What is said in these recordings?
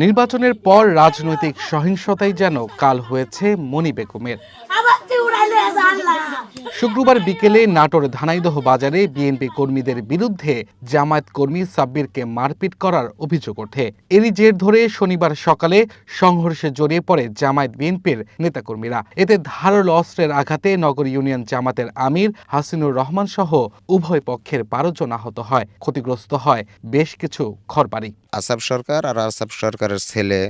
নির্বাচনের পর রাজনৈতিক সহিংসতাই যেন কাল হয়েছে মনি বেগমের। শুক্রবার বিকেলে নাটোর ধানাইদহ বাজারে বিএনপি কর্মীদের বিরুদ্ধে জামায়াত কর্মী সাব্বিরকে মারপিট করার অভিযোগ ওঠে। এরই জের ধরে শনিবার সকালে সংঘর্ষে জড়িয়ে পড়ে জামায়াত বিএনপির নেতাকর্মীরা। এতে ধারালো অস্ত্রের আঘাতে নগর ইউনিয়ন জামাতের আমির হাসিনুর রহমান সহ উভয় পক্ষের 12 জন আহত হয়। ক্ষতিগ্রস্ত হয় বেশ কিছু ঘরবাড়ি। আসাব সরকার আর আসাব সরকারের ছেলে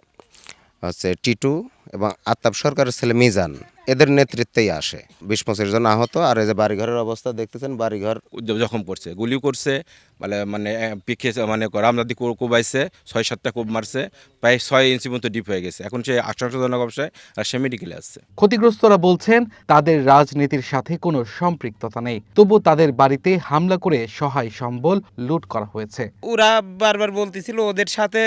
হচ্ছে টিটু এবং আতাব সরকারের ছেলে মিজান, এদের নেতৃত্বেই আসে। 20-25 জন আহত। আর এই যে বাড়িঘরের অবস্থা দেখতেছেন, বাড়িঘর জখম করছে, গুলিও করছে, মানে পিকে মানে রামদাদি কোবাইছে, 6-7টা কোপ মারছে, প্রায় 6 ইঞ্চি মতো ডিপ হয়ে গেছে। এখন সে আশ্বাসজনক অবস্থায় আর সে মেডিকেলে আসছে। ক্ষতিগ্রস্তরা বলছেন তাদের রাজনীতির সাথে কোনো সম্পৃক্ততা নেই, তবু তাদের বাড়িতে হামলা করে সহায় সম্বল লুট করা হয়েছে। ওরা বারবার বলতেছিল ওদের সাথে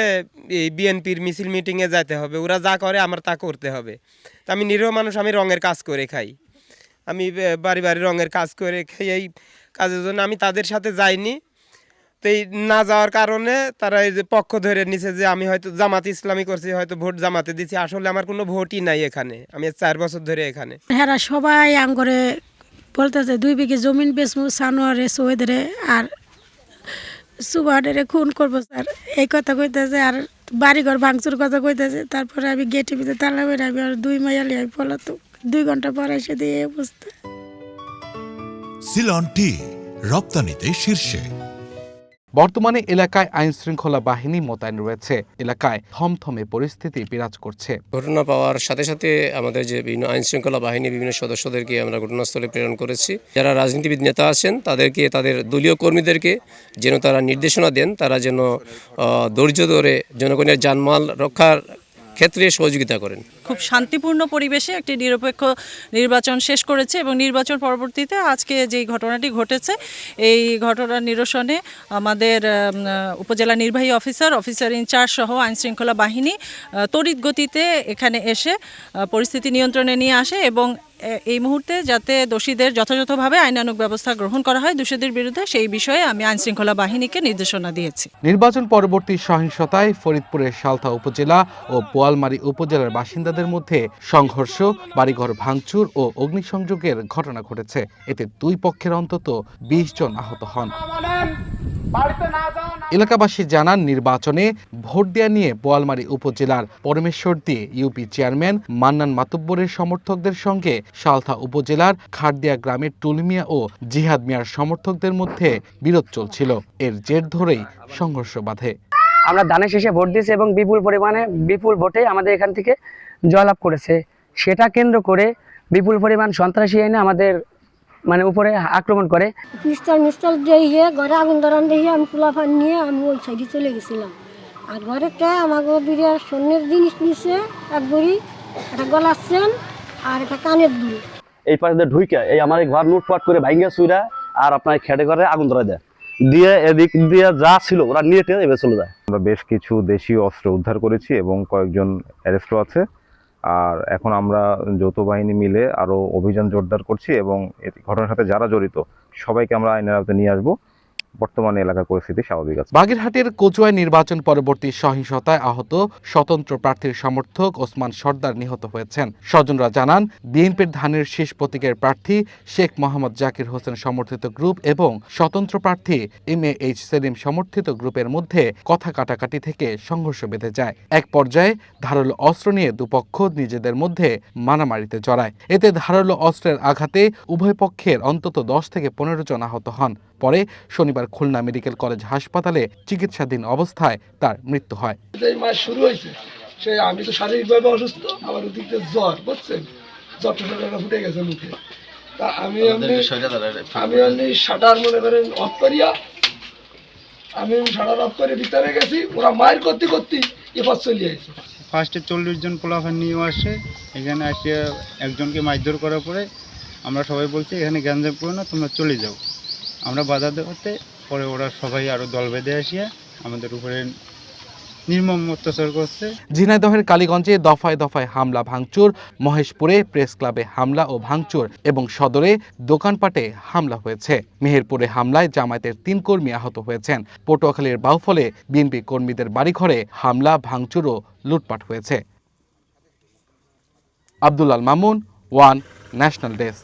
এই বিএনপির মিছিল মিটিংয়ে যেতে হবে, ওরা যা করে আমার তা করতে হবে। তা আমি নিরীহ মানুষ, আমি রঙের কাজ করে খাই, আমি বাড়ি বাড়ি রঙের কাজ করে খাই। এই কাজের জন্য আমি তাদের সাথে যাইনি। তো এই না যাওয়ার কারণে তারা এই যে পক্ষ ধরে নিছে যে আমি হয়তো জামাতে ইসলামী করছি, হয়তো ভোট জামাতে দিচ্ছি। আসলে আমার কোনো ভোটই নাই এখানে, আমি 4 বছর ধরে এখানে। হ্যাঁ, সবাই আঙ্গরে বলতেছে 2 বিঘে জমিন বেচমু, সানোয়ারে সৈদরে আর সুবাডেরে খুন করবো স্যার, এই কথা কইতেছে। আর বাড়িঘর ভাঙচুর কথা কইতেছে। তারপরে আমি গেটের ভিতরে তালা বের, আমি আর 2 মাইল আমি পলাতক। 2 ঘন্টা পরে এসে দিয়ে এই অবস্থা। সিলন টি রপ্তানিতে শীর্ষে। বর্তমানে এলাকায় আইন শৃঙ্খলা বাহিনী মোতায়েন রয়েছে। এলাকায় থমথমে পরিস্থিতি বিরাজ করছে। ঘটনা পাওয়ার সাথে সাথে আমাদের যে বিভিন্ন আইন শৃঙ্খলা বাহিনী বিভিন্ন সদস্যদেরকে আমরা ঘটনাস্থলে প্রেরণ করেছি। যারা রাজনীতিবিদ নেতা আছেন তাদেরকে, তাদের দলীয় কর্মীদেরকে যেন তারা নির্দেশনা দেন, তারা যেন ধৈর্য ধরে জনগণের জানমাল রক্ষার ক্ষেত্রে সহযোগিতা করেন। খুব শান্তিপূর্ণ পরিবেশে একটি নিরপেক্ষ নির্বাচন শেষ করেছে এবং নির্বাচন পরবর্তীতে আজকে যেই ঘটনাটি ঘটেছে, এই ঘটনার নিরসনে আমাদের উপজেলা নির্বাহী অফিসার ইনচার্জ সহ আইনশৃঙ্খলা বাহিনী তড়িৎ গতিতে এখানে এসে পরিস্থিতি নিয়ন্ত্রণে নিয়ে আসে এবং এই মুহূর্তে যাতে দোষীদের যথাযথভাবে আইনানুগ ব্যবস্থা গ্রহণ করা হয় দোষীদের বিরুদ্ধে, সেই বিষয়ে আমি আইনশৃঙ্খলা বাহিনীকে নির্দেশনা দিয়েছি। নির্বাচন পরবর্তী সহিংসতায় ফরিদপুরের সালথা উপজেলা ও বোয়ালমারী উপজেলার বাসিন্দাদের মধ্যে সংঘর্ষ, বাড়িঘর ভাঙচুর ও অগ্নিসংযোগের ঘটনা ঘটেছে। এতে 2 পক্ষের অন্তত 20 জন আহত হন। এলাকাবাসী জানান, নির্বাচনে ভোট দেয়া নিয়ে বোয়ালমারী উপজেলার পরমেশ্বরদী ইউপি চেয়ারম্যান মান্নান মাতুব্বরের সমর্থকদের সঙ্গে সালথা উপজেলার খাড়দিয়া গ্রামের টুল মিয়া ও জিহাদ মিয়ার সমর্থকদের মধ্যে বিরোধ চলছিল। এর জের ধরেই সংঘর্ষ বাধে। আমরা ধানের শীষে ভোট দিয়েছি এবং বিপুল ভোটে আমাদের এখান থেকে জয়লাভ করেছে। সেটা কেন্দ্র করে বিপুল পরিমাণ সন্ত্রাসী এনে আমাদের উপরে আক্রমণ করে। মিস্টার দিয়ে ঘরে আগুন ধরান দিয়ে আমি পোলাপান নিয়ে আমি ওই সাইডে চলে গেছিলাম। আর ঘরেটা আমাকে বিরাট স্বর্ণের জিনিস নিচ্ছে, এক বড়ি, একটা গলার চেন আর একটা কানের দুল। এই পাশে ঢুইকা এই আমার ঘর লুটপাট করে ভাঙ্গা চুরা আর আপনার খেটে ঘরে আগুন ধরা দেয় দিয়ে এদিক দিয়ে যা ছিল ওরা নিয়ে এবার চলে যায়। আমরা বেশ কিছু দেশীয় অস্ত্র উদ্ধার করেছি এবং কয়েকজন অ্যারেস্টও আছে। আর এখন আমরা যৌথ বাহিনী মিলে আরো অভিযান জোরদার করছি এবং এই ঘটনার সাথে যারা জড়িত সবাইকে আমরা আইনের আওতায় নিয়ে আসবো। বর্তমানে এলাকার পরিস্থিতি স্বাভাবিক আছে। বাগেরহাটের কচুয়ায় নির্বাচন পরবর্তী সহিংসতায় আহত স্বতন্ত্র প্রার্থীর সমর্থক ওসমান সর্দার নিহত হয়েছেন। স্বজনরা জানান, বিএনপির ধানের শীষ প্রতীকের প্রার্থী শেখ মোহাম্মদ জাকির হোসেন সমর্থিত গ্রুপ এবং স্বতন্ত্র প্রার্থী MAH সেলিম সমর্থিত গ্রুপের মধ্যে কথা কাটাকাটি থেকে সংঘর্ষ বেঁধে যায়। এক পর্যায়ে ধারালো অস্ত্র নিয়ে দুপক্ষ নিজেদের মধ্যে মারামারিতে জড়ায়। এতে ধারালো অস্ত্রের আঘাতে উভয় পক্ষের অন্তত 10 থেকে 15 জন আহত হন। পরে শনিবার খুলনা মেডিকেল কলেজ হাসপাতালে চিকিৎসাধীন অবস্থায় তার মৃত্যু হয়। শুরু হয়েছে সে আমি তো শারীরিকভাবে অসুস্থ, আমার ওদিকে জ্বর, বুঝছেন, জ্বরটা ফুটে গেছে মুখে। তা আমি শাটার মনে করেন অফ করিয়া আমি শাটার অফ করে ভিতরে গেছি, ওরা মায়ের করতে এবার চলে আসছে। ফার্স্টে 40 জন পোলাপান নিয়ে আসে, এখানে আসে একজনকে মারধর করার পরে আমরা সবাই বলছি এখানে গ্যাঞ্জাম করো না, তোমরা চলে যাও। আমরা বাধা দেওয়াতে পরে ওরা সবাই আরও দল বেঁধে আসিয়া আমাদের উপরে নির্মম অত্যাচার করছে। ঝিনাইদহের কালীগঞ্জে দফায় দফায় হামলা ভাঙচুর, মহেশপুরে প্রেস ক্লাবে হামলা ও ভাঙচুর এবং সদরে দোকানপাটে হামলা হয়েছে। মেহেরপুরে হামলায় জামায়াতের 3 কর্মী আহত হয়েছেন। পটুয়াখালীর বাউফলে বিএনপি কর্মীদের বাড়িঘরে হামলা ভাঙচুর ও লুটপাট হয়েছে। Abdul Al Mamun, one national desk.